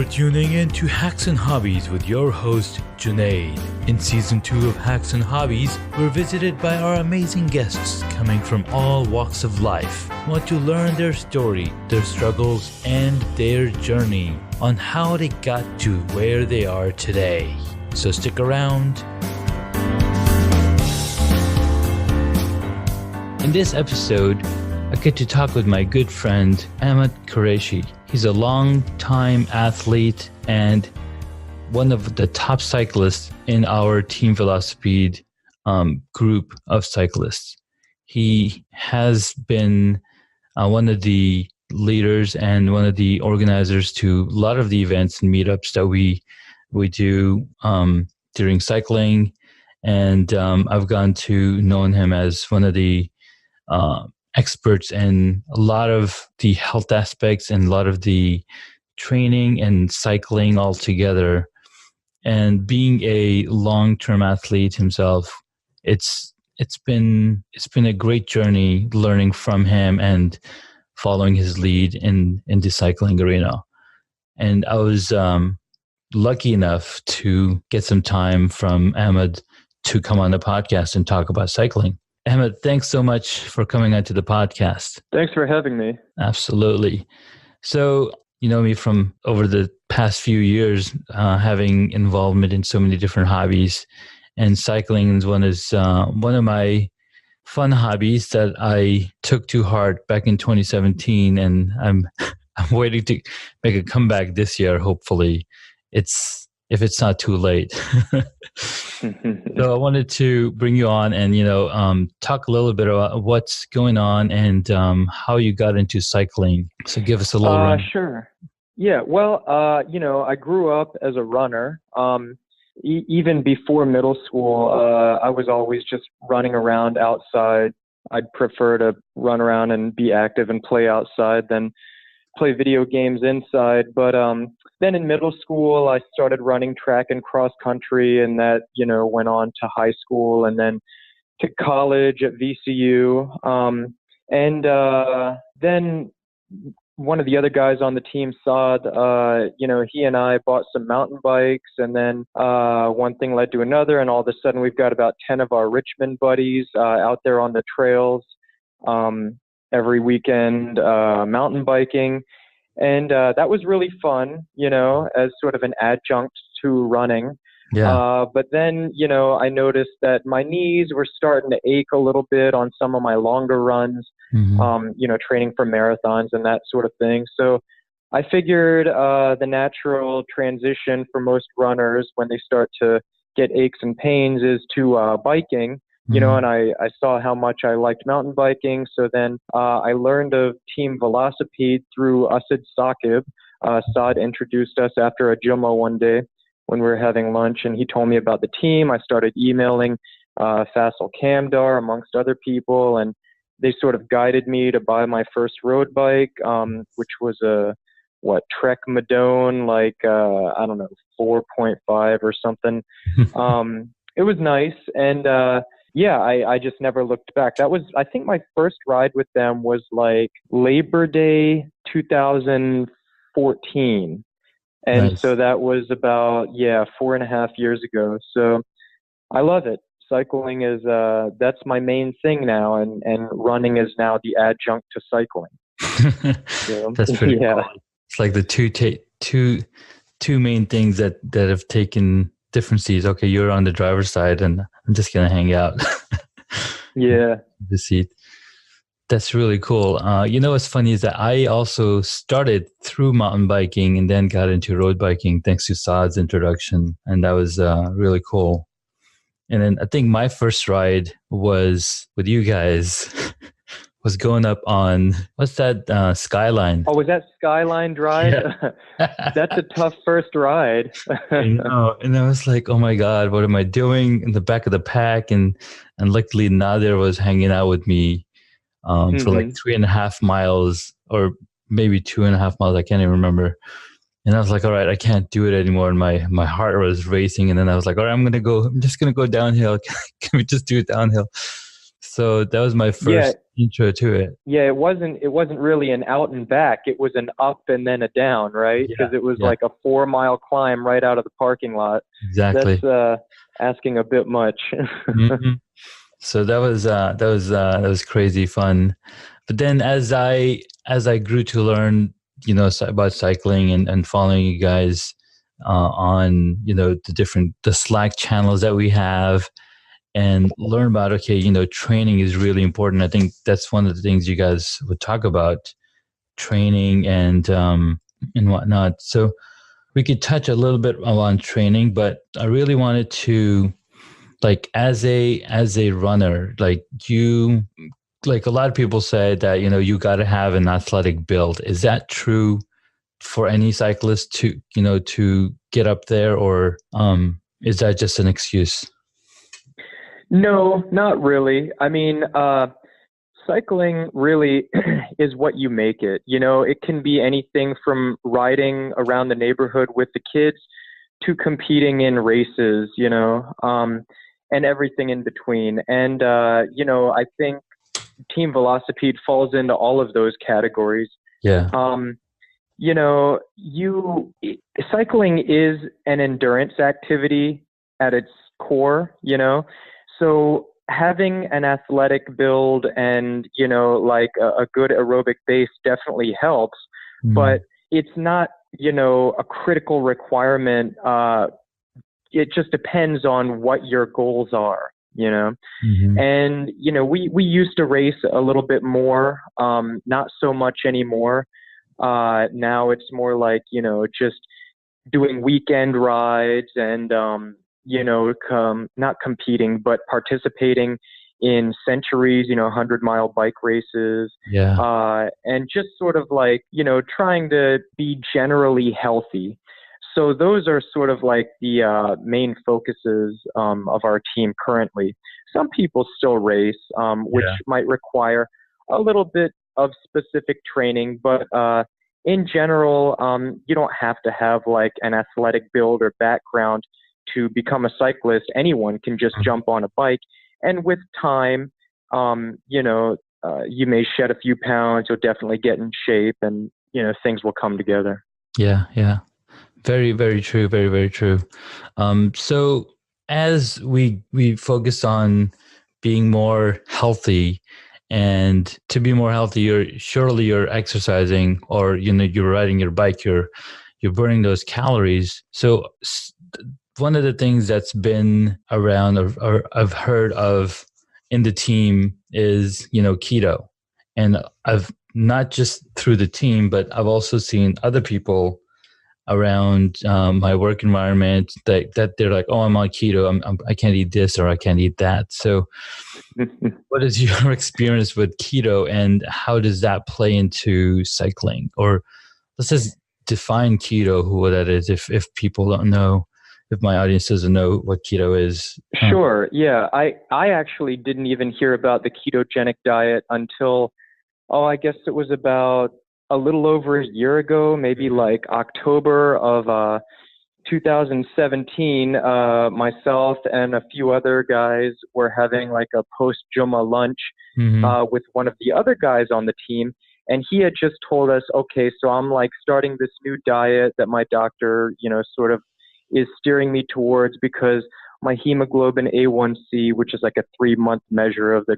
for tuning in to Hacks and Hobbies with your host, Junaid. In Season 2 of Hacks and Hobbies, we're visited by our amazing guests coming from all walks of life. We want to learn their story, their struggles, and their journey on how they got to where they are today. So stick around. In this episode, I get to talk with my good friend, Ahmed Qureshi. He's a longtime athlete and one of the top cyclists in our Team Velocipede group of cyclists. He has been one of the leaders and one of the organizers to a lot of the events and meetups that we do during cycling. And I've gotten to know him as one of the experts in a lot of the health aspects and a lot of the training and cycling all together. And being a long-term athlete himself, it's been a great journey learning from him and following his lead in the cycling arena. And I was lucky enough to get some time from Ahmed to come on the podcast and talk about cycling. Ahmed, thanks so much for coming onto the podcast. Thanks for having me. Absolutely. So, you know me from over the past few years, having involvement in so many different hobbies, and cycling is one of my fun hobbies that I took to heart back in 2017, and I'm waiting to make a comeback this year. Hopefully, if it's not too late. So I wanted to bring you on and, talk a little bit about what's going on and how you got into cycling. So give us a little run. Sure. Yeah. Well, I grew up as a runner. Even before middle school, I was always just running around outside. I'd prefer to run around and be active and play outside than play video games inside. But then in middle school, I started running track and cross country, and that, went on to high school and then to college at VCU. Then one of the other guys on the team, Saad, he and I bought some mountain bikes, and then one thing led to another, and all of a sudden we've got about 10 of our Richmond buddies out there on the trails every weekend, mountain biking. And that was really fun, as sort of an adjunct to running. Yeah. But then, I noticed that my knees were starting to ache a little bit on some of my longer runs, training for marathons and that sort of thing. So I figured the natural transition for most runners when they start to get aches and pains is to biking. And I saw how much I liked mountain biking. So then I learned of Team Velocipede through Asad Saqib. Saad introduced us after a Jummah one day when we were having lunch, and he told me about the team. I started emailing Faisal Kamdar, amongst other people, and they sort of guided me to buy my first road bike, which was a Trek Madone, 4.5 or something. It was nice, and I just never looked back. That was, I think my first ride with them was Labor Day 2014. And Nice. So that was about, 4.5 years ago. So I love it. Cycling is, that's my main thing now. And running is now the adjunct to cycling. So, That's pretty cool. It's like the two main things that have taken different seats. Okay, you're on the driver's side and I'm just going to hang out. Yeah. The seat. That's really cool. What's funny is that I also started through mountain biking and then got into road biking thanks to Saad's introduction. And that was really cool. And then I think my first ride was with you guys, was going up on, what's that, Skyline? Oh, was that Skyline Drive? Yeah. That's a tough first ride. I know. And I was like, oh my God, what am I doing in the back of the pack? And luckily Nadir was hanging out with me for 3.5 miles or maybe 2.5 miles. I can't even remember. And I was like, all right, I can't do it anymore. And my heart was racing. And then I was like, all right, I'm just going to go downhill. Can we just do it downhill? So that was my Yeah, first intro to it. yeah, it wasn't really an out and back. It was an up and then a down, right? Yeah, Because it was yeah, like a 4 mile climb right out of the parking lot. exactly. That's asking a bit much. Hmm. So that was crazy fun. But then as I grew to learn, about cycling and following you guys on, the Slack channels that we have, and learn about, okay, training is really important. I think that's one of the things you guys would talk about, training and whatnot. So we could touch a little bit on training, but I really wanted to, like, as a runner, like a lot of people say that, you got to have an athletic build. Is that true for any cyclist to get up there, or is that just an excuse? No, not really. I mean, cycling really is what you make it. It can be anything from riding around the neighborhood with the kids to competing in races, and everything in between. And, I think Team Velocipede falls into all of those categories. Yeah. Um, cycling is an endurance activity at its core, so having an athletic build and, like a good aerobic base definitely helps, Mm. but it's not, a critical requirement. It just depends on what your goals are. Hmm. And, we used to race a little bit more, not so much anymore. Now it's more like, just doing weekend rides and, not competing, but participating in centuries, 100-mile bike races, Yeah. and just sort of like, trying to be generally healthy. So those are sort of like the main focuses of our team currently. Some people still race, which Yeah. might require a little bit of specific training, but in general, you don't have to have like an athletic build or background to become a cyclist. Anyone can just jump on a bike, and with time, you may shed a few pounds. You'll definitely get in shape, and things will come together. Yeah. Yeah. Very, very true. Very, very true. So as we focus on being more healthy, and to be more healthy, you're exercising, or you're riding your bike, you're burning those calories. So one of the things that's been around, or I've heard of in the team, is keto, and I've not just through the team, but I've also seen other people around my work environment that they're like, oh, I'm on keto, I can't eat this or I can't eat that. So what is your experience with keto, and how does that play into cycling? Or let's just define keto, who that is, if people don't know, if my audience doesn't know what keto is. Sure. Yeah. I actually didn't even hear about the ketogenic diet until, I guess it was about a little over a year ago, maybe like October of 2017. Myself and a few other guys were having like a post Juma lunch Mm-hmm. with one of the other guys on the team. And he had just told us, okay, so I'm like starting this new diet that my doctor, sort of is steering me towards, because my hemoglobin A1C, which is like a 3-month measure of the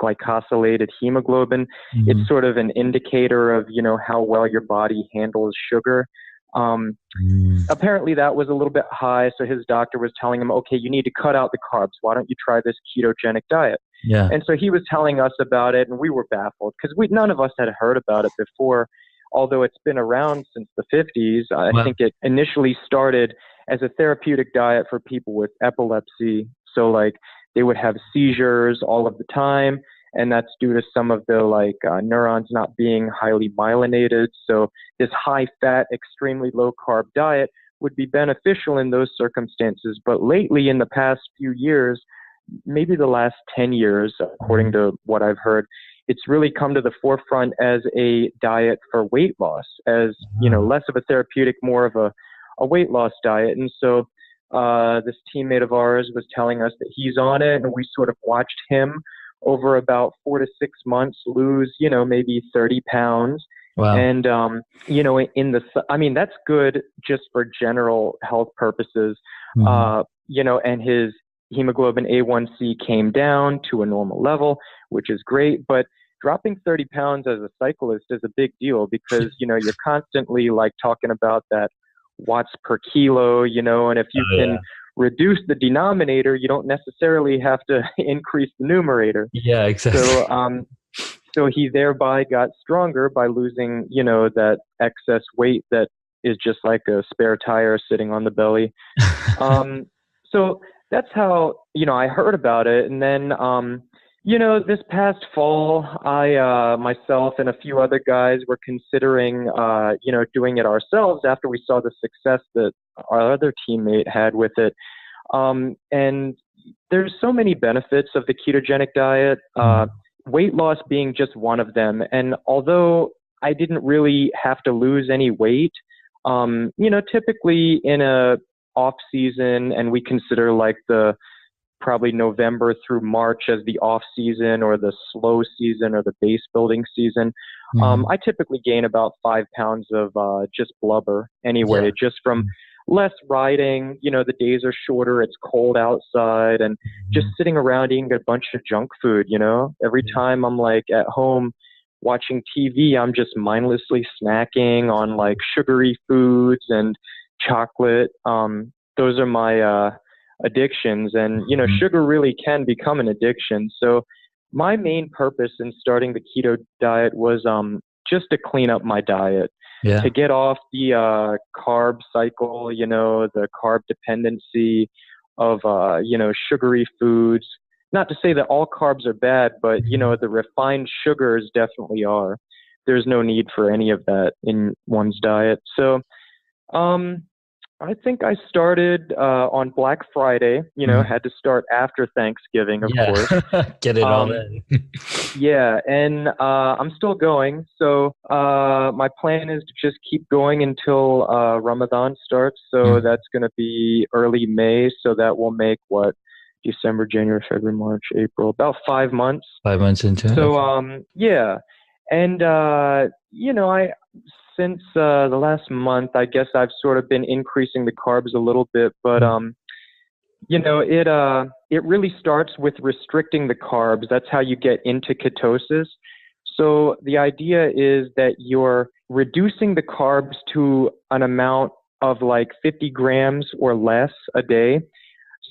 glycosylated hemoglobin, Mm-hmm. it's sort of an indicator of, how well your body handles sugar. Um, Mm-hmm. Apparently that was a little bit high, so his doctor was telling him, okay, you need to cut out the carbs. Why don't you try this ketogenic diet? Yeah. And so he was telling us about it, and we were baffled because none of us had heard about it before, although it's been around since the 50s. I Well. think it initially started as a therapeutic diet for people with epilepsy. So like they would have seizures all of the time, and that's due to some of the neurons not being highly myelinated. So this high fat, extremely low carb diet would be beneficial in those circumstances. But lately, in the past few years, maybe the last 10 years, according to what I've heard, it's really come to the forefront as a diet for weight loss, as, less of a therapeutic, more of a weight loss diet. And so this teammate of ours was telling us that he's on it, and we sort of watched him over about 4 to 6 months, lose, maybe 30 pounds. Wow. And, that's good just for general health purposes. And his hemoglobin A1C came down to a normal level, which is great. But dropping 30 pounds as a cyclist is a big deal because, you're constantly like talking about that watts per kilo, and if you can reduce the denominator, you don't necessarily have to increase the numerator. Yeah, exactly. So he thereby got stronger by losing, that excess weight that is just like a spare tire sitting on the belly. So that's how, I heard about it. And then, this past fall, I myself and a few other guys were considering, doing it ourselves after we saw the success that our other teammate had with it. And there's so many benefits of the ketogenic diet, weight loss being just one of them. And although I didn't really have to lose any weight, typically in a off season, and we consider like the probably November through March as the off season or the slow season or the base building season, I typically gain about 5 pounds of just blubber anyway, just from less riding. The days are shorter, it's cold outside, and just sitting around eating a bunch of junk food. Every time I'm like at home watching TV, I'm just mindlessly snacking on like sugary foods and chocolate. Those are my addictions, and sugar really can become an addiction. So my main purpose in starting the keto diet was just to clean up my diet, to get off the carb cycle, the carb dependency of sugary foods. Not to say that all carbs are bad, but the refined sugars definitely are. There's no need for any of that in one's diet. So I think I started on Black Friday, had to start after Thanksgiving, of course. Get it all in. And I'm still going. So my plan is to just keep going until Ramadan starts. So that's going to be early May. So that will make December, January, February, March, April, about 5 months. 5 months into it. So, And, since the last month, I guess I've sort of been increasing the carbs a little bit, but it really starts with restricting the carbs. That's how you get into ketosis. So the idea is that you're reducing the carbs to an amount of like 50 grams or less a day,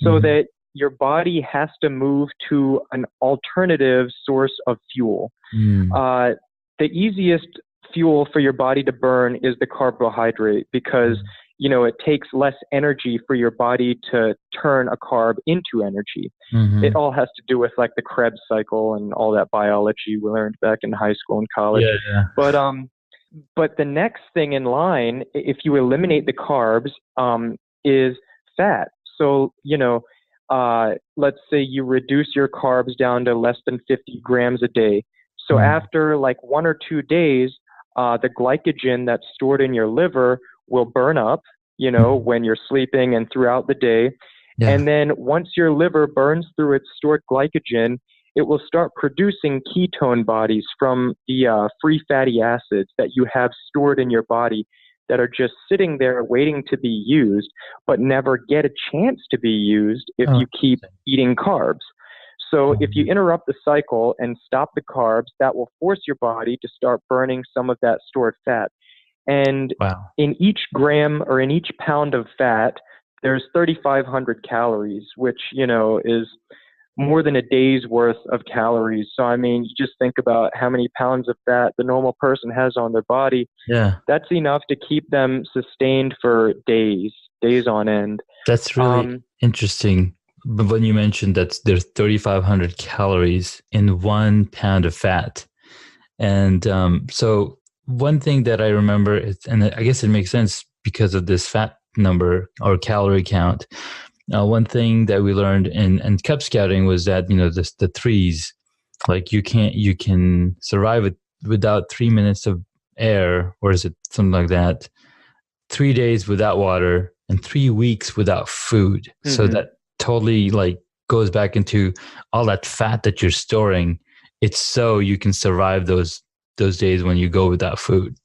so that your body has to move to an alternative source of fuel. The easiest fuel for your body to burn is the carbohydrate because, it takes less energy for your body to turn a carb into energy. It all has to do with like the Krebs cycle and all that biology we learned back in high school and college. But the next thing in line, if you eliminate the carbs, is fat. So, let's say you reduce your carbs down to less than 50 grams a day. So after like 1 or 2 days, the glycogen that's stored in your liver will burn up, when you're sleeping and throughout the day. And then once your liver burns through its stored glycogen, it will start producing ketone bodies from the free fatty acids that you have stored in your body that are just sitting there waiting to be used, but never get a chance to be used if you keep eating carbs. So if you interrupt the cycle and stop the carbs, that will force your body to start burning some of that stored fat. And in each gram or in each pound of fat, there's 3,500 calories, which, is more than a day's worth of calories. So, I mean, you just think about how many pounds of fat the normal person has on their body. That's enough to keep them sustained for days on end. That's really interesting. But when you mentioned that there's 3,500 calories in 1 pound of fat. And so one thing that I remember, and I guess it makes sense because of this fat number or calorie count. One thing that we learned in Cub Scouting was that, the threes, like you can survive it without 3 minutes of air, or is it something like that? 3 days without water and 3 weeks without food. So that totally like goes back into all that fat that you're storing. It's so you can survive those days when you go without food.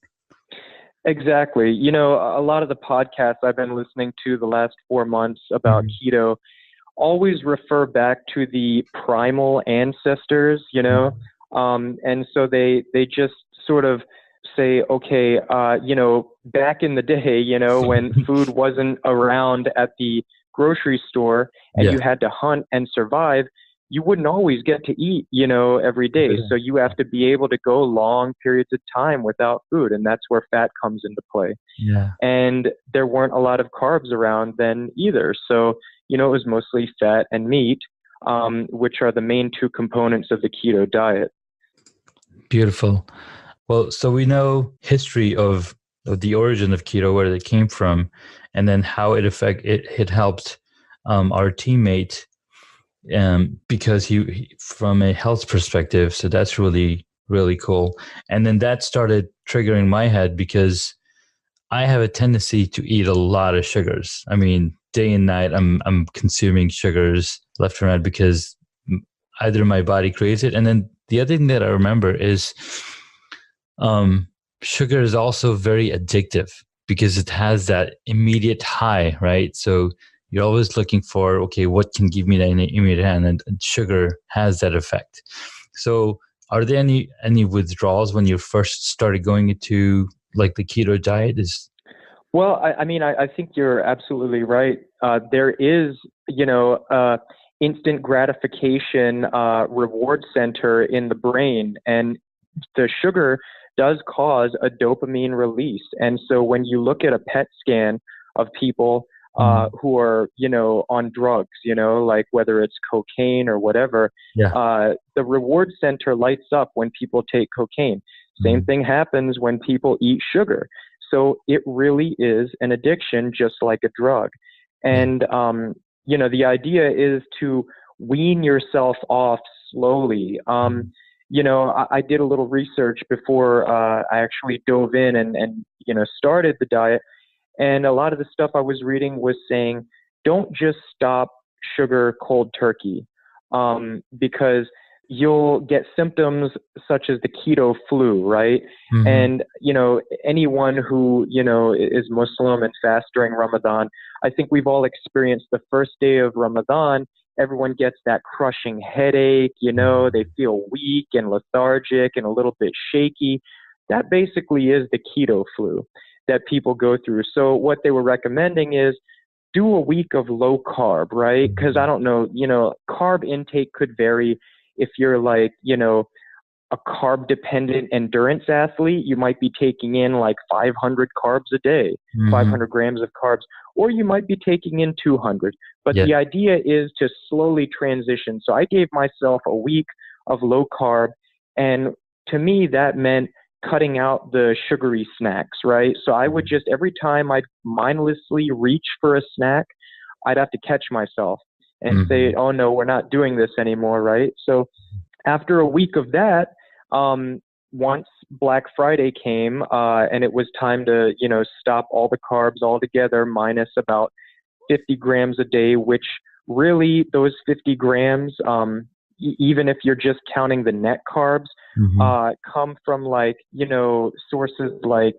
Exactly. You know, a lot of the podcasts I've been listening to the last 4 months about keto always refer back to the primal ancestors, you know, and so they just sort of say, okay, you know, back in the day, you know, when food wasn't around at the grocery store and Yeah. you had to hunt and survive, you wouldn't always get to eat, you know, every day. So you have to be able to go long periods of time without food, and that's where fat comes into play. Yeah. And there weren't a lot of carbs around then either. So, you know, it was mostly fat and meat, which are the main two components of the keto diet. Beautiful. Well, so we know history of the origin of keto, where it came from, and then how it helped our teammate because he from a health perspective. So that's really, really cool. And then that started triggering my head because I have a tendency to eat a lot of sugars. I mean, day and night, I'm consuming sugars left and right because either my body creates it, and then the other thing that I remember is, sugar is also very addictive because it has that immediate high, right? So you're always looking for, okay, what can give me that immediate high, and sugar has that effect. So are there any withdrawals when you first started going into like the keto diet? Well, I mean, I think you're absolutely right. There is, you know, instant gratification reward center in the brain, and the sugar does cause a dopamine release. And so when you look at a PET scan of people who are, you know, on drugs, you know, like whether it's cocaine or whatever, the reward center lights up when people take cocaine. Same thing happens when people eat sugar. So it really is an addiction, just like a drug. And, you know, the idea is to wean yourself off slowly. You know, I did a little research before I actually dove in and, you know, started the diet. And a lot of the stuff I was reading was saying, don't just stop sugar cold turkey, because you'll get symptoms such as the keto flu, right? And, you know, anyone who, you know, is Muslim and fasts during Ramadan, I think we've all experienced the first day of Ramadan, everyone gets that crushing headache, you know, they feel weak and lethargic and a little bit shaky. That basically is the keto flu that people go through. So what they were recommending is do a week of low carb, right? Because I don't know, you know, carb intake could vary. If you're like, you know, a carb dependent endurance athlete, you might be taking in like 500 carbs a day, 500 grams of carbs, or you might be taking in 200. But the idea is to slowly transition. So I gave myself a week of low carb, and to me that meant cutting out the sugary snacks, right? So I would just, every time I'd mindlessly reach for a snack, I'd have to catch myself and say, oh no, we're not doing this anymore, right? So after a week of that, once Black Friday came, and it was time to, you know, stop all the carbs altogether, minus about 50 grams a day, which really those 50 grams, even if you're just counting the net carbs, come from like, you know, sources like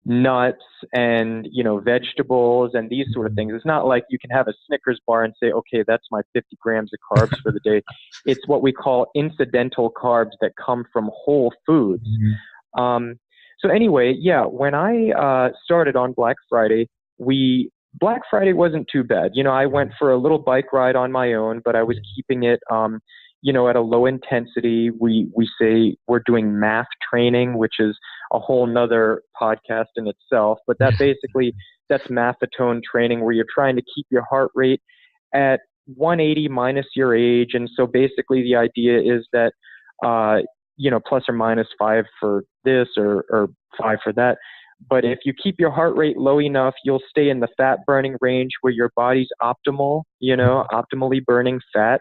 nuts and, you know, vegetables and these sort of things. It's not like you can have a Snickers bar and say, okay, that's my 50 grams of carbs for the day. It's what we call incidental carbs that come from whole foods. So anyway, yeah, when I started on Black Friday, Black Friday wasn't too bad. You know, I went for a little bike ride on my own, but I was keeping it, you know, at a low intensity. We say we're doing math training, which is a whole nother podcast in itself, but that basically, that's mathotone training, where you're trying to keep your heart rate at 180 minus your age. And so basically the idea is that, you know, plus or minus 5 for this or 5 for that. But if you keep your heart rate low enough, you'll stay in the fat burning range where your body's optimal, you know, optimally burning fat.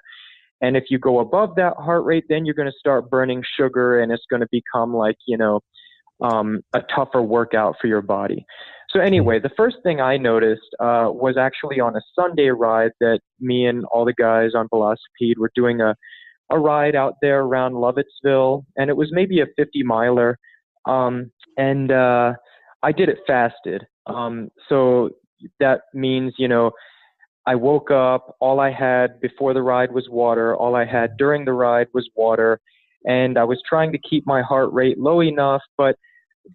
And if you go above that heart rate, then you're going to start burning sugar, and it's going to become like, you know, a tougher workout for your body. So anyway, the first thing I noticed was actually on a Sunday ride that me and all the guys on Velocipede were doing a ride out there around Lovettsville, and it was maybe a 50 miler. And I did it fasted. So that means, I woke up, all I had before the ride was water, all I had during the ride was water, and I was trying to keep my heart rate low enough, but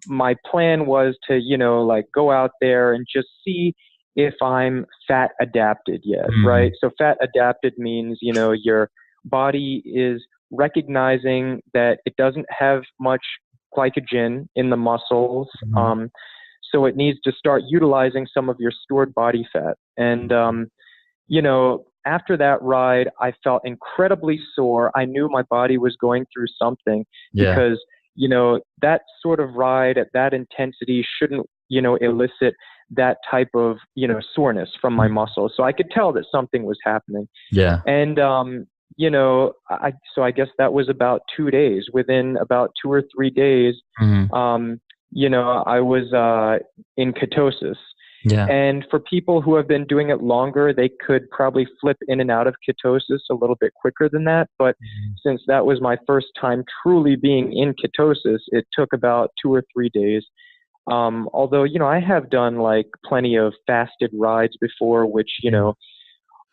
my plan was to, like go out there and just see if I'm fat adapted yet, right? So fat adapted means, your body is recognizing that it doesn't have much glycogen in the muscles. So it needs to start utilizing some of your stored body fat. And, after that ride, I felt incredibly sore. I knew my body was going through something because, that sort of ride at that intensity shouldn't, elicit that type of, soreness from my muscles. So I could tell that something was happening. Yeah. And, so I guess that was about 2 days. Within about 2 or 3 days, I was in ketosis. Yeah. And for people who have been doing it longer, they could probably flip in and out of ketosis a little bit quicker than that. But since that was my first time truly being in ketosis, it took about 2 or 3 days. Although, I have done like plenty of fasted rides before, which,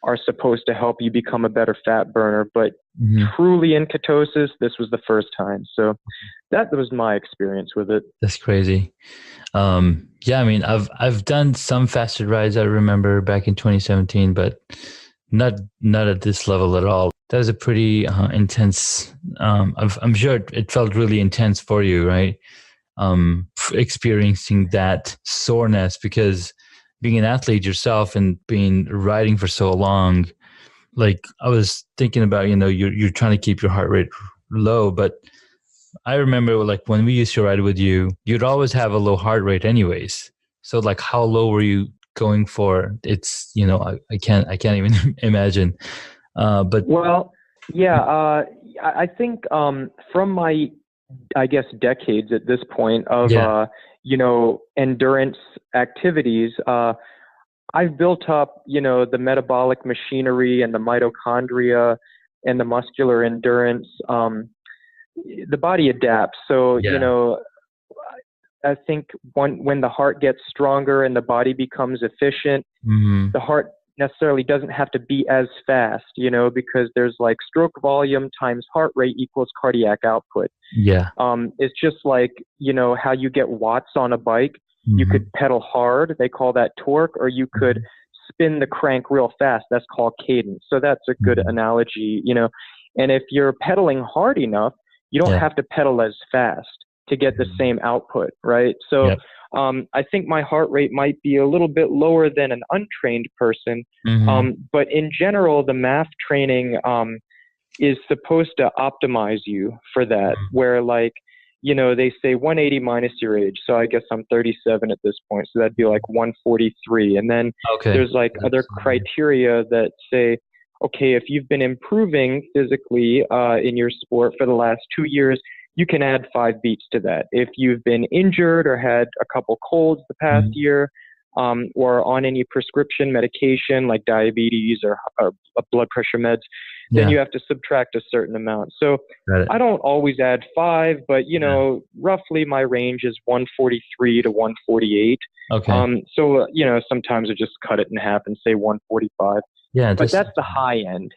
are supposed to help you become a better fat burner, but truly in ketosis, this was the first time. So that was my experience with it. That's crazy. Yeah, I mean, I've done some fasted rides. I remember back in 2017, but not at this level at all. That was a pretty intense. I'm sure it felt really intense for you, right? Experiencing that soreness, because being an athlete yourself and being riding for so long, like I was thinking about, you're trying to keep your heart rate low, but I remember like when we used to ride with you, you'd always have a low heart rate anyways. So like how low were you going for? It's, I can't even imagine. But well, yeah, I think from my, I guess, decades at this point of, endurance activities, I've built up, the metabolic machinery and the mitochondria and the muscular endurance. The body adapts. So, I think when the heart gets stronger and the body becomes efficient, the heart necessarily doesn't have to beat as fast, because there's like stroke volume times heart rate equals cardiac output. Yeah. It's just like, how you get watts on a bike. You could pedal hard, they call that torque, or you could spin the crank real fast. That's called cadence. So that's a good analogy, and if you're pedaling hard enough, you don't have to pedal as fast to get the same output, right? So I think my heart rate might be a little bit lower than an untrained person, but in general, the MAF training is supposed to optimize you for that, where like, they say 180 minus your age. So I guess I'm 37 at this point. So that'd be like 143. And then there's like other criteria that say, okay, if you've been improving physically in your sport for the last 2 years, you can add 5 beats to that. If you've been injured or had a couple colds the past year, or on any prescription medication like diabetes or blood pressure meds, then you have to subtract a certain amount. So I don't always add 5, but roughly my range is 143 to 148. So sometimes I just cut it in half and say 145. Yeah, but that's the high end,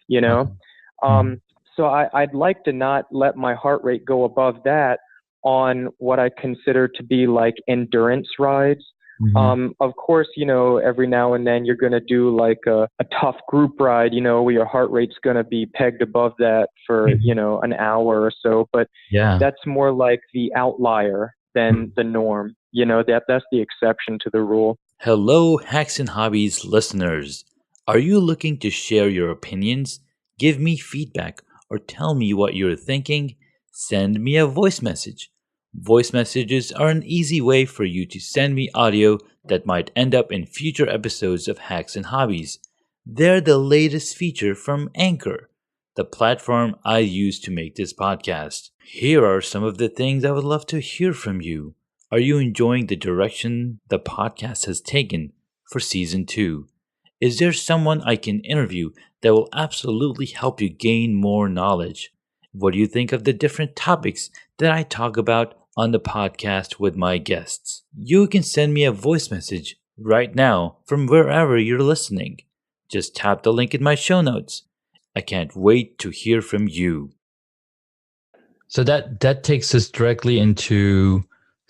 So I'd like to not let my heart rate go above that on what I consider to be like endurance rides. Of course, every now and then you're going to do like a tough group ride, where your heart rate's going to be pegged above that for, an hour or so. But that's more like the outlier than the norm. That's the exception to the rule. Hello, Hacks and Hobbies listeners. Are you looking to share your opinions, give me feedback, or tell me what you're thinking? Send me a voice message. Voice messages are an easy way for you to send me audio that might end up in future episodes of Hacks and Hobbies. They're the latest feature from Anchor, the platform I use to make this podcast. Here are some of the things I would love to hear from you. Are you enjoying the direction the podcast has taken for season 2? Is there someone I can interview that will absolutely help you gain more knowledge? What do you think of the different topics that I talk about on the podcast with my guests? You can send me a voice message right now from wherever you're listening. Just tap the link in my show notes. I can't wait to hear from you. So that takes us directly into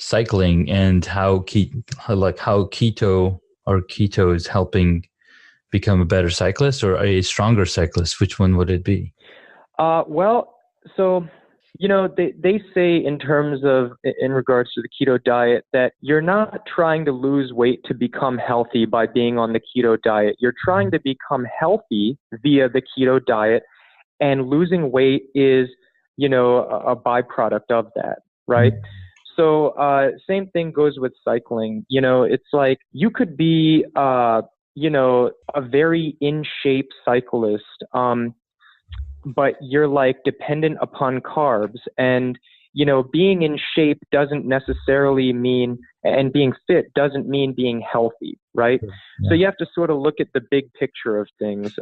cycling and how keto is helping become a better cyclist or a stronger cyclist. Which one would it be? Well, so they say in regards to the keto diet that you're not trying to lose weight to become healthy by being on the keto diet. You're trying to become healthy via the keto diet, and losing weight is a byproduct of that, right? So same thing goes with cycling. It's like you could be a very in shape cyclist, but you're like dependent upon carbs, and being in shape doesn't necessarily mean, and being fit doesn't mean being healthy, right? Yeah. So you have to sort of look at the big picture of things.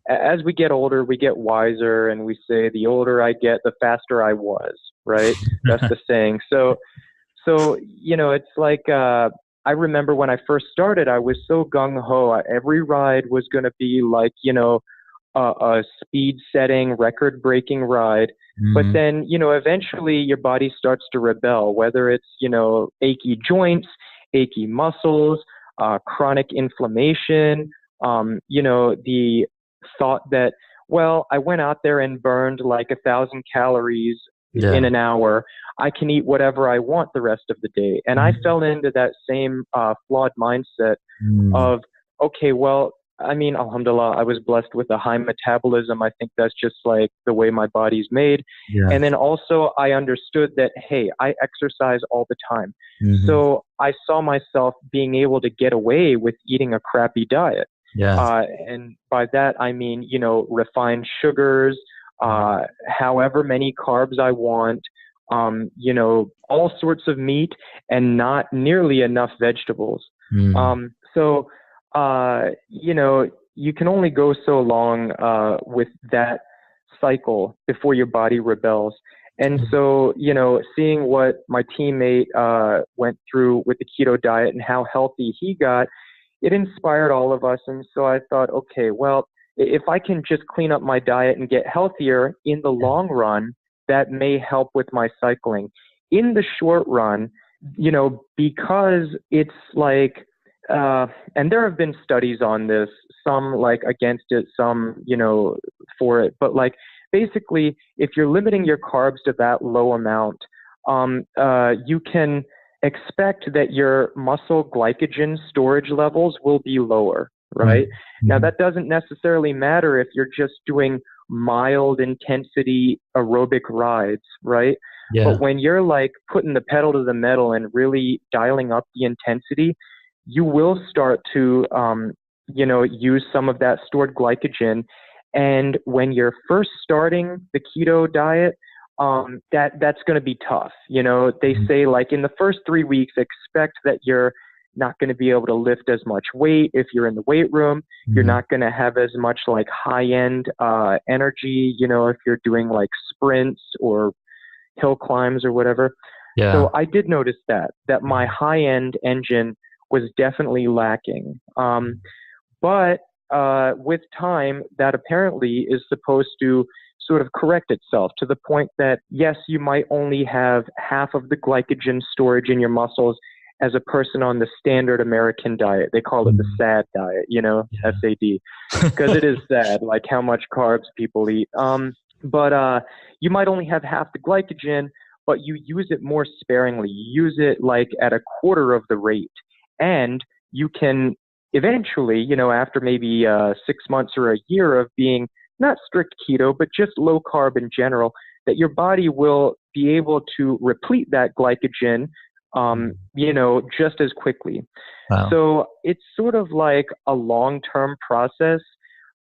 As we get older, we get wiser, and we say the older I get, the faster I was, right? That's the saying. So it's like I remember when I first started, I was so gung-ho. Every ride was going to be like, a speed-setting, record-breaking ride. But then, eventually your body starts to rebel, whether it's, achy joints, achy muscles, chronic inflammation, the thought that, well, I went out there and burned like 1,000 calories in an hour. I can eat whatever I want the rest of the day. And I fell into that same flawed mindset of, okay, well, I mean, alhamdulillah, I was blessed with a high metabolism. I think that's just like the way my body's made. Yeah. And then also I understood that, hey, I exercise all the time. So I saw myself being able to get away with eating a crappy diet. Yeah. And by that, I mean, refined sugars, however many carbs I want, all sorts of meat, and not nearly enough vegetables. So you can only go so long with that cycle before your body rebels. And so, seeing what my teammate went through with the keto diet and how healthy he got, it inspired all of us. And so I thought, okay, well, if I can just clean up my diet and get healthier in the long run, that may help with my cycling. In the short run, because it's like, and there have been studies on this, some like against it, some, for it. But like basically, if you're limiting your carbs to that low amount, you can expect that your muscle glycogen storage levels will be lower, right? Now, that doesn't necessarily matter if you're just doing mild intensity aerobic rides, right? Yeah. But when you're like putting the pedal to the metal and really dialing up the intensity, you will start to, use some of that stored glycogen. And when you're first starting the keto diet, that's going to be tough. They say like in the first 3 weeks, expect that you're not going to be able to lift as much weight. If you're in the weight room, you're not going to have as much like high-end energy, if you're doing like sprints or hill climbs or whatever. Yeah. So I did notice that my high-end engine was definitely lacking. But with time, that apparently is supposed to sort of correct itself to the point that, yes, you might only have half of the glycogen storage in your muscles as a person on the standard American diet. They call it the SAD diet, SAD, because it is sad, like how much carbs people eat. But you might only have half the glycogen, but you use it more sparingly. You use it like at a quarter of the rate. And you can eventually, after maybe 6 months or a year of being not strict keto, but just low carb in general, that your body will be able to replete that glycogen, just as quickly. Wow. So it's sort of like a long-term process.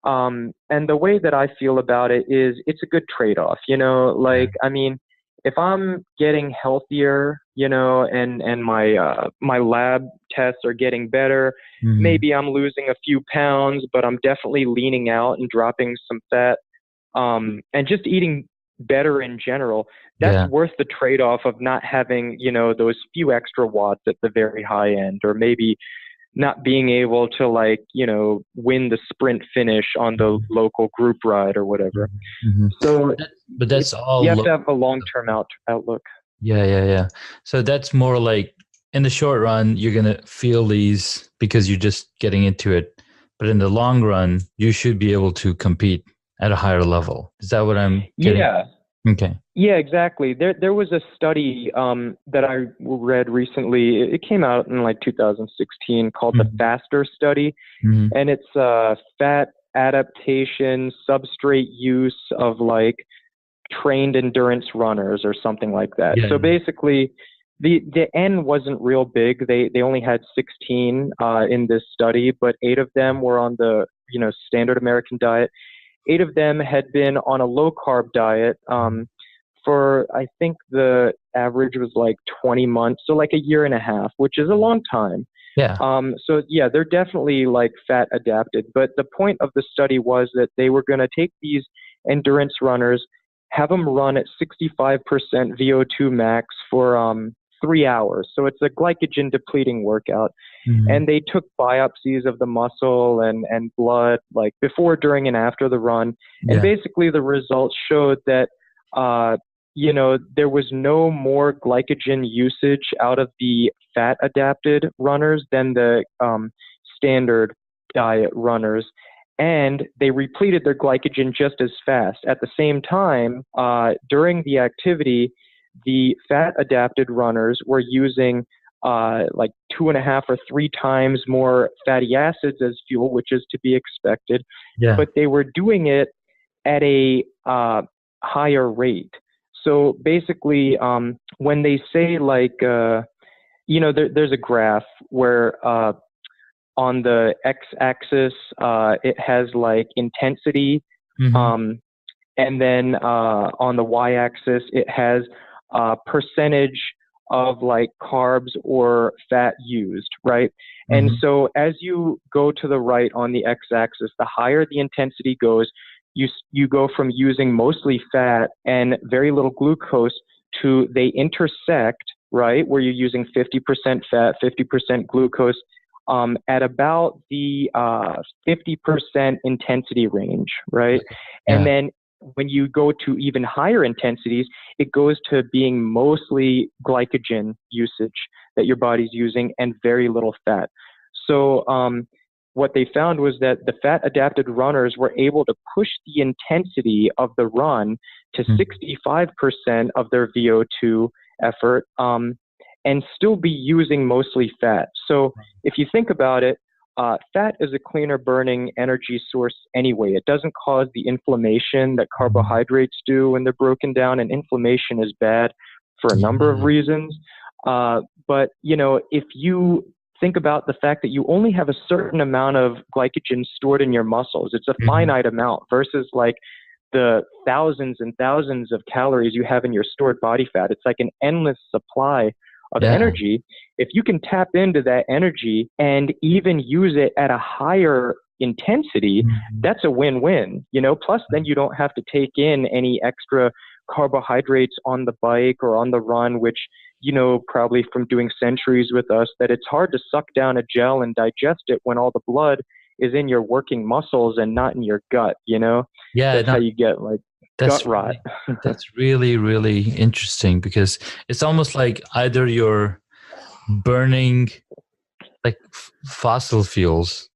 And the way that I feel about it is it's a good trade-off, I mean, if I'm getting healthier and my lab tests are getting better. Hmm. Maybe I'm losing a few pounds, but I'm definitely leaning out and dropping some fat, and just eating better in general. That's Yeah. worth the trade-off of not having, those few extra watts at the very high end, or maybe not being able to, like, win the sprint finish on the local group ride or whatever. Hmm. So But that's you all. have to have a long-term outlook. Yeah, yeah, yeah. So that's more like in the short run, you're going to feel these because you're just getting into it. But in the long run, you should be able to compete at a higher level. Is that what I'm getting? Yeah. Okay. Yeah, exactly. There was a study that I read recently. It came out in like 2016, called the Mhm. FASTER study, Mhm. and it's fat adaptation substrate use of like trained endurance runners or something like that. Yeah. So basically, the N wasn't real big. They only had 16 in this study, but 8 of them were on the standard American diet. 8 of them had been on a low carb diet for, I think the average was like 20 months, so like a year and a half, which is a long time. Yeah. So yeah, they're definitely like fat adapted. But the point of the study was that they were going to take these endurance runners, have them run at 65% VO2 max for 3 hours. So it's a glycogen depleting workout. Mhm. And they took biopsies of the muscle and blood, like before, during, and after the run. And Yeah. basically the results showed that, there was no more glycogen usage out of the fat adapted runners than the standard diet runners. And they repleted their glycogen just as fast. At the same time, during the activity, the fat adapted runners were using like 2.5 or 3 times more fatty acids as fuel, which is to be expected, Yeah. but they were doing it at a higher rate. So basically, when they say like, there's a graph where on the x-axis it has like intensity, Mhm. and then on the y-axis it has percentage of like carbs or fat used, right? And Mhm. so as you go to the right on the x-axis, the higher the intensity goes, you go from using mostly fat and very little glucose to they intersect, right, where you're using 50% fat, 50% glucose, at about the 50% intensity range, right? And Yeah. then when you go to even higher intensities, it goes to being mostly glycogen usage that your body's using and very little fat. So what they found was that the fat adapted runners were able to push the intensity of the run to Mhm. 65% of their VO2 effort, and still be using mostly fat. So if you think about it, fat is a cleaner burning energy source anyway. It doesn't cause the inflammation that carbohydrates do when they're broken down, and inflammation is bad for a number of Yeah. reasons. But, if you think about the fact that you only have a certain amount of glycogen stored in your muscles, it's a Mhm. finite amount versus like the thousands and thousands of calories you have in your stored body fat. It's like an endless supply of Yeah. energy. If you can tap into that energy and even use it at a higher intensity, Mhm. that's a win-win, plus then you don't have to take in any extra carbohydrates on the bike or on the run, which, probably from doing centuries with us, that it's hard to suck down a gel and digest it when all the blood is in your working muscles and not in your gut, Yeah. That's No, how you get like gut that's rot. really that's really really interesting because it's almost like either you're burning like fossil fuels.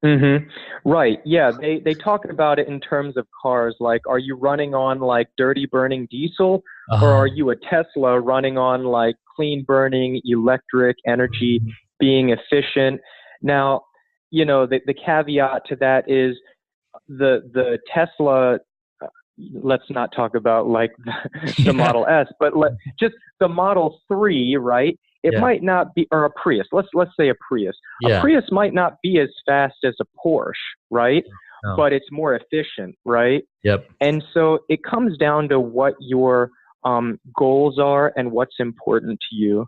Right. Yeah. They talk about it in terms of cars. Like, are you running on like dirty burning diesel, or Uh, are you a Tesla running on like clean burning electric energy, being efficient? Now, the caveat to that is the Tesla. Let's not talk about like the yeah. Model S, but just the Model 3, right? It Yeah. might not be, or a Prius. Let's say a Prius. A Yeah. Prius might not be as fast as a Porsche, right? No. But it's more efficient, right? Yep. And so it comes down to what your goals are and what's important to you,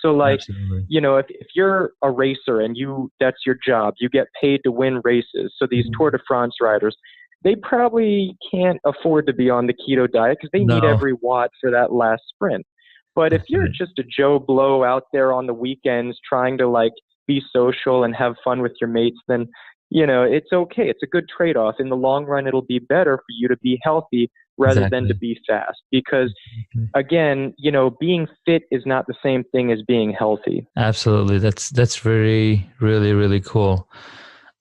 so like, Absolutely. if you're a racer and that's your job, you get paid to win races. So these Tour de France riders, they probably can't afford to be on the keto diet because they need No, every watt for that last sprint. But if that's you're right. just a Joe Blow out there on the weekends trying to like be social and have fun with your mates, then, it's okay. It's a good trade-off. In the long run, it'll be better for you to be healthy rather than to Exactly. be fast. Because Exactly. again, being fit is not the same thing as being healthy. Absolutely. That's very, really, really cool.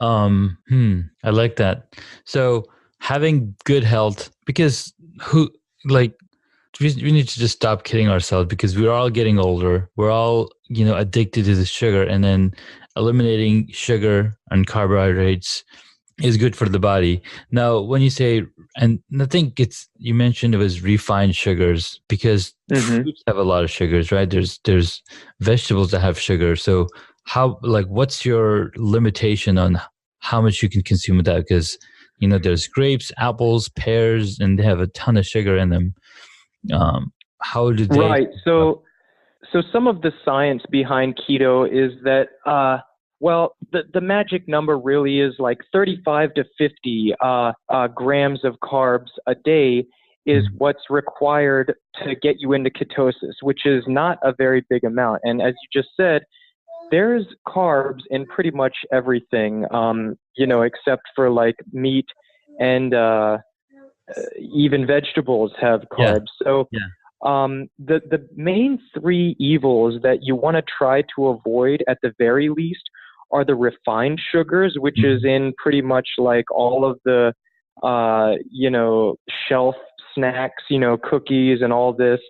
I like that. So having good health, because who like we need to just stop kidding ourselves because we're all getting older. We're all, addicted to the sugar, and then eliminating sugar and carbohydrates is good for the body. Now, when you say, and I think you mentioned it was refined sugars because Hmm. fruits have a lot of sugars, right? There's vegetables that have sugar. So what's your limitation on how much you can consume of that? Because, there's grapes, apples, pears, and they have a ton of sugar in them. How do they? Right. So some of the science behind keto is that, the magic number really is like 35 to 50 grams of carbs a day is Mhm. what's required to get you into ketosis, which is not a very big amount. And as you just said, there's carbs in pretty much everything, except for like meat and even vegetables have Yeah, carbs. So yeah. the main three evils that you want to try to avoid at the very least are the refined sugars, which is Mhm. in pretty much like all of the shelf snacks, cookies and all this.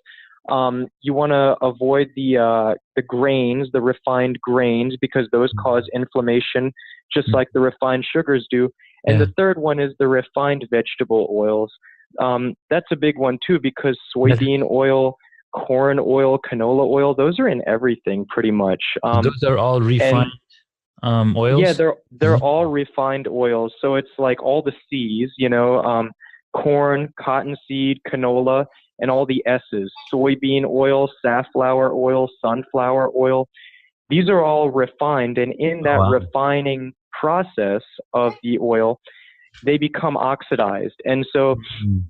You want to avoid the grains, the refined grains, because those cause inflammation, just like the refined sugars do. And Yeah. the third one is the refined vegetable oils. That's a big one too, because That- soybean oil, corn oil, canola oil, those are in everything pretty much. those are all refined And yeah, oils. they're all refined oils. So it's like all the C's, corn, cottonseed, canola, and all the S's: soybean oil, safflower oil, sunflower oil. These are all refined, and in Oh, that wow. refining process of the oil, they become oxidized. And so Mhm.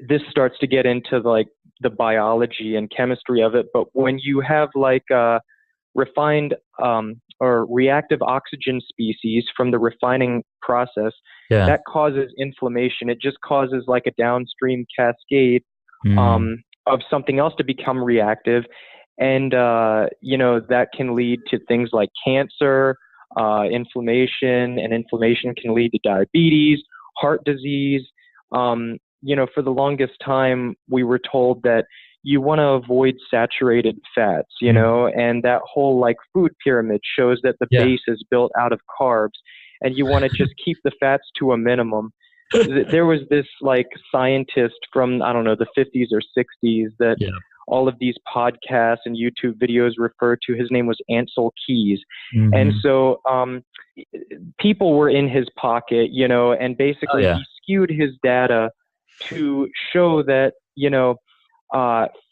this starts to get into like the biology and chemistry of it. But when you have like refined or reactive oxygen species from the refining process, Yeah. that causes inflammation. It just causes like a downstream cascade Mm. of something else to become reactive. And, that can lead to things like cancer, inflammation, and inflammation can lead to diabetes, heart disease. For the longest time, we were told that you want to avoid saturated fats, Mm. and that whole like food pyramid shows that the Yeah. base is built out of carbs and you want to just keep the fats to a minimum. There was this like scientist from, I don't know, the 50s or 60s that Yeah. all of these podcasts and YouTube videos refer to. His name was Ansel Keys. And Hmm. so people were in his pocket, and Oh, basically yeah. he skewed his data to show that,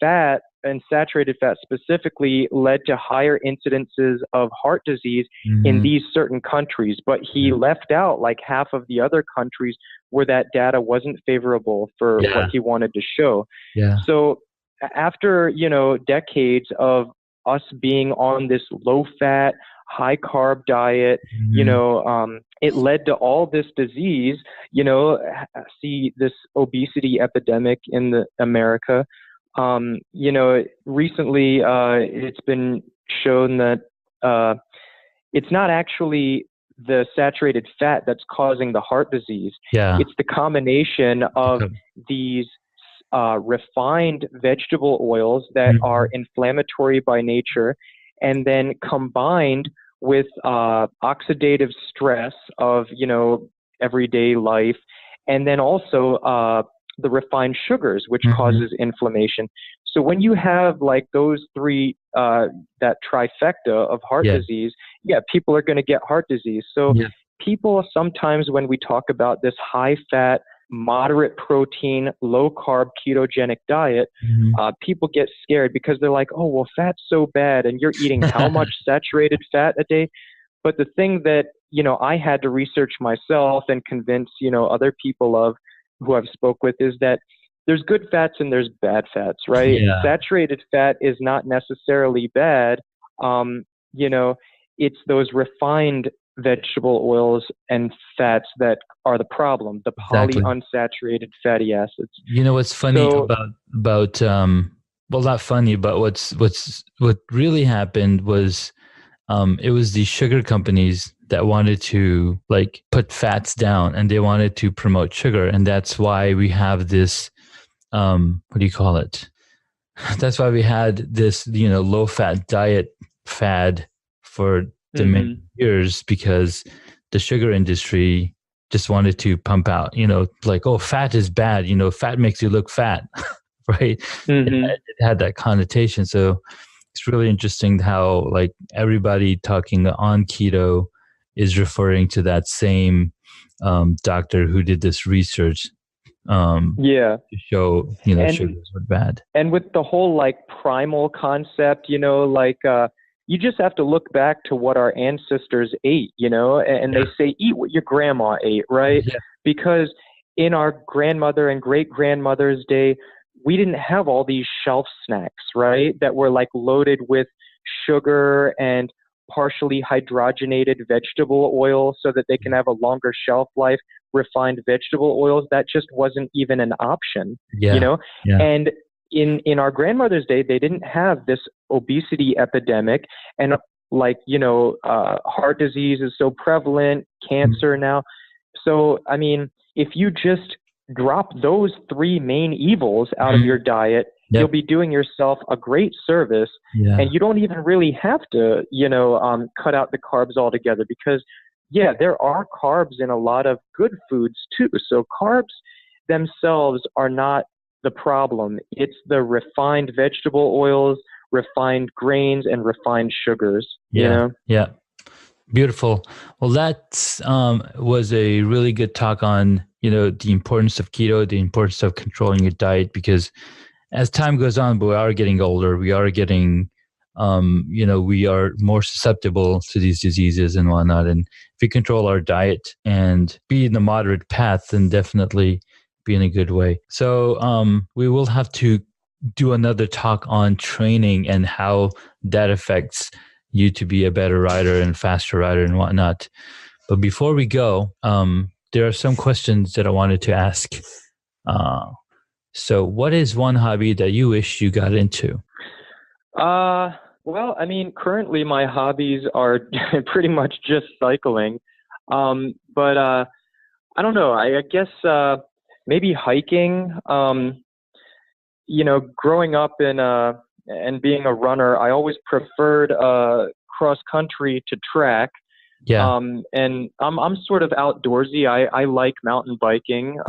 fat and saturated fat specifically led to higher incidences of heart disease in Hmm. these certain countries. But he left out like half of the other countries where that data wasn't favorable for what Yeah. he wanted to show. Yeah. So after, decades of us being on this low fat, high carb diet, Hmm. it led to all this disease, see this obesity epidemic in America. Recently, it's been shown that it's not actually the saturated fat that's causing the heart disease. Yeah. It's the combination of Okay. these refined vegetable oils that are Mhm. inflammatory by nature, and then combined with oxidative stress of everyday life, and then also the refined sugars, which Mhm. causes inflammation. So when you have like those three, that trifecta of heart Yeah. disease, yeah, people are going to get heart disease. So Yeah. people sometimes, when we talk about this high fat, moderate protein, low carb, ketogenic diet, people get scared because they're like, oh, well, fat's so bad, and you're eating how much saturated fat a day? But the thing that, I had to research myself and convince, other people of who I've spoke with is that there's good fats and there's bad fats, right? Yeah. Saturated fat is not necessarily bad. It's those refined vegetable oils and fats that are the problem, the Exactly. polyunsaturated fatty acids. What's funny about well, not funny, but what really happened was it was the sugar companies that wanted to like put fats down, and they wanted to promote sugar, and that's why we have this what do you call it? That's why we had this low fat diet fad for the many years, because the sugar industry just wanted to pump out, like, oh, fat is bad, fat makes you look fat, right? It had that connotation. So it's really interesting how like everybody talking on keto is referring to that same doctor who did this research to show, sugars were bad. And with the whole like primal concept, you just have to look back to what our ancestors ate, and they say, eat what your grandma ate, right? Yeah. Because in our grandmother and great grandmother's day, we didn't have all these shelf snacks, right? That were like loaded with sugar and partially hydrogenated vegetable oil so that they can have a longer shelf life, refined vegetable oils. That just wasn't even an option, Yeah. And in our grandmother's day, they didn't have this obesity epidemic, and heart disease is so prevalent, cancer now. So, I mean, if you just drop those three main evils out of your diet, you'll be doing yourself a great service. And you don't even really have to, cut out the carbs altogether, because there are carbs in a lot of good foods too. So carbs themselves are not the problem. It's the refined vegetable oils, refined grains, and refined sugars. Yeah. Beautiful. Well, that was a really good talk on, the importance of keto, the importance of controlling your diet, because as time goes on, we are getting older. We are getting, we are more susceptible to these diseases and whatnot. And if we control our diet and be in the moderate path, then definitely be in a good way. So we will have to do another talk on training and how that affects you to be a better rider and faster rider and whatnot. But before we go, there are some questions that I wanted to ask. So what is one hobby that you wish you got into? Well, I mean, currently my hobbies are pretty much just cycling. But I don't know. I guess maybe hiking. Growing up and being a runner, I always preferred cross country to track. Yeah. And I'm sort of outdoorsy. I like mountain biking.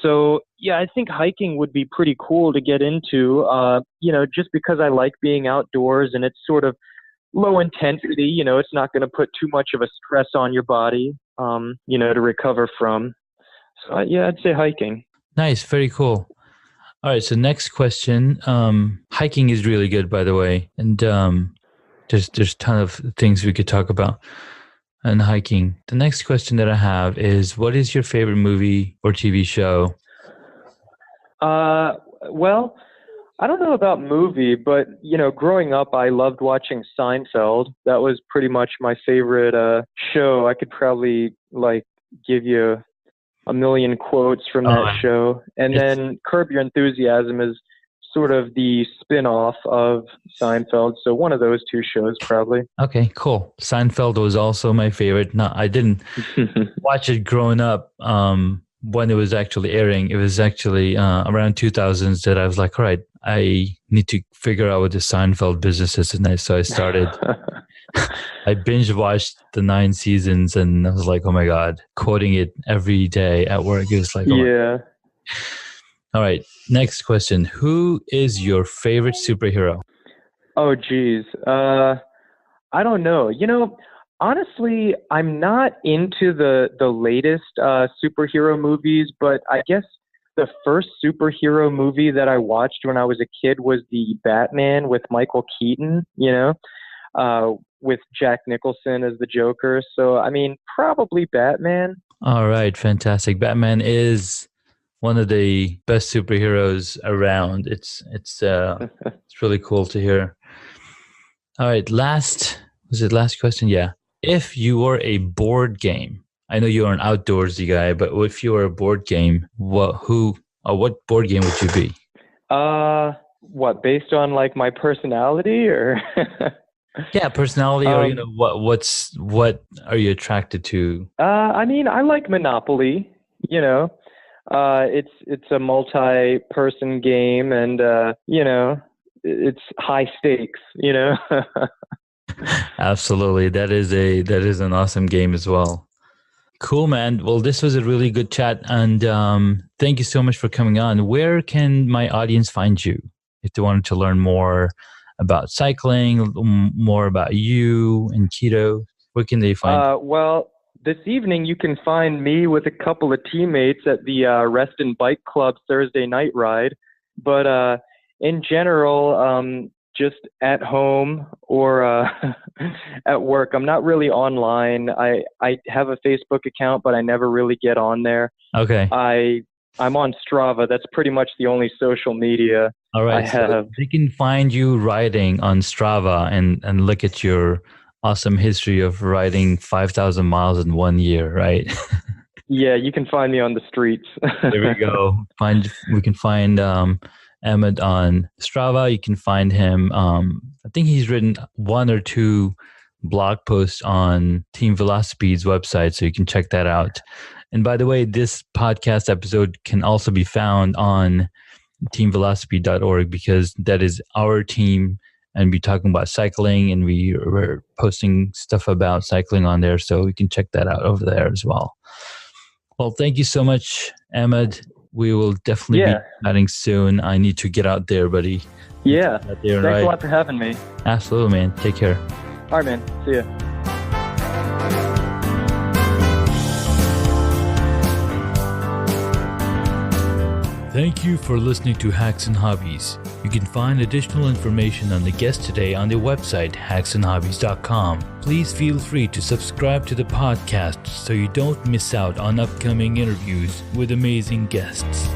So yeah, I think hiking would be pretty cool to get into. Just because I like being outdoors and it's sort of low intensity. It's not going to put too much of a stress on your body. To recover from. So yeah, I'd say hiking. Nice, very cool. All right, so next question. Hiking is really good, by the way, and there's a ton of things we could talk about on hiking. The next question that I have is, what is your favorite movie or TV show? Well, I don't know about movie, but growing up, I loved watching Seinfeld. That was pretty much my favorite show. I could probably give you a million quotes from that show. And then Curb Your Enthusiasm is sort of the spin-off of Seinfeld. So one of those two shows probably. Okay, cool. Seinfeld was also my favorite. No, I didn't watch it growing up when it was actually airing. It was actually around 2000s that I was like, all right, I need to figure out what the Seinfeld business is. And so I started... I binge watched the 9 seasons and I was like, oh my God, quoting it every day at work. It was like, oh yeah. All right. Next question. Who is your favorite superhero? Oh, geez. I don't know. Honestly, I'm not into the latest superhero movies, but I guess the first superhero movie that I watched when I was a kid was the Batman with Michael Keaton, with Jack Nicholson as the Joker. So, I mean, probably Batman. All right, fantastic. Batman is one of the best superheroes around. It's it's really cool to hear. All right, last question? Yeah. If you were a board game, I know you are an outdoorsy guy, but if you were a board game, what board game would you be? What, based on like my personality or? Yeah, personality, or what are you attracted to? I mean, I like Monopoly. It's a multi-person game, and it's high stakes. Absolutely, that is an awesome game as well. Cool, man. Well, this was a really good chat, and thank you so much for coming on. Where can my audience find you if they wanted to learn more about cycling, more about you and keto? Where can they find you? Well, this evening you can find me with a couple of teammates at the Rest and Bike Club Thursday night ride. But in general, just at home or at work. I'm not really online. I have a Facebook account, but I never really get on there. Okay. I'm on Strava. That's pretty much the only social media All right. I have. So they can find you riding on Strava and look at your awesome history of riding 5,000 miles in 1 year, right? Yeah, you can find me on the streets. There we go. We can find Ahmed on Strava. You can find him. I think he's written 1 or 2 blog posts on Team Velocipede's website, so you can check that out. And by the way, this podcast episode can also be found on teamvelocipede.org, because that is our team, and we're talking about cycling, and we're posting stuff about cycling on there, so you can check that out over there as well. Well, thank you so much, Ahmed. We will definitely be chatting soon. I need to get out there, buddy. Yeah. Thanks a lot for having me. Absolutely, man. Take care. All right, man. See ya. Thank you for listening to Hacks and Hobbies. You can find additional information on the guest today on the website hacksandhobbies.com. Please feel free to subscribe to the podcast so you don't miss out on upcoming interviews with amazing guests.